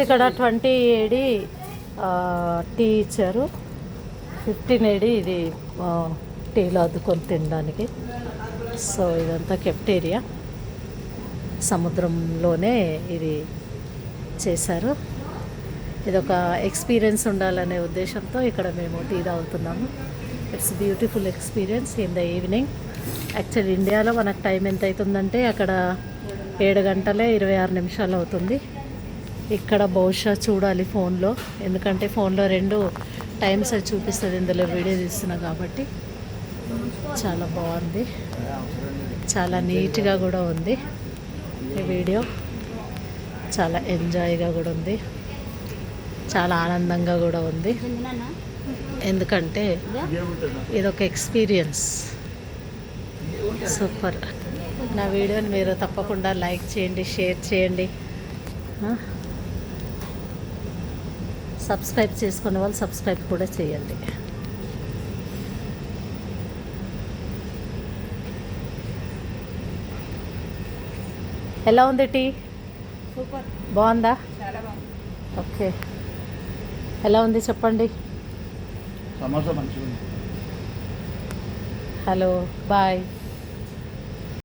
ఇక్కడ 20 AD tea ఇచ్చారు, 15 AD ఇది టీలో అద్దుకొని తినడానికి. సో ఇదంతా కెఫ్టేరియా, సముద్రంలోనే ఇది చేశారు. ఇదొక ఎక్స్పీరియన్స్ ఉండాలనే ఉద్దేశంతో ఇక్కడ మేము టీ తాగుతున్నాము. It's beautiful experience in the evening. Actually ఇండియాలో మనకు టైం ఎంత అవుతుందంటే అక్కడ 7 గంటలే 26 నిమిషాలు అవుతుంది. ఇక్కడ బహుశా చూడాలి ఫోన్లో, ఎందుకంటే ఫోన్లో 2 టైమ్స్ అది చూపిస్తుంది, ఇందులో వీడియో తీస్తున్నా కాబట్టి. చాలా బాగుంది, చాలా నీట్గా కూడా ఉంది ఈ వీడియో. చాలా ఎంజాయ్గా కూడా ఉంది, చాలా ఆనందంగా కూడా ఉంది, ఎందుకంటే ఇదొక ఎక్స్పీరియన్స్. సూపర్. నా వీడియోని మీరు తప్పకుండా లైక్ చేయండి, షేర్ చేయండి, సబ్స్క్రైబ్ చేసుకునే వాళ్ళు సబ్స్క్రైబ్ కూడా చేయండి. ఎలా ఉంది టీ? సూపర్, బాగుందా? చాలా బాగుంది. ఓకే, ఎలా ఉంది చెప్పండి. సమోసా మంచిగా ఉంది. Hello, bye.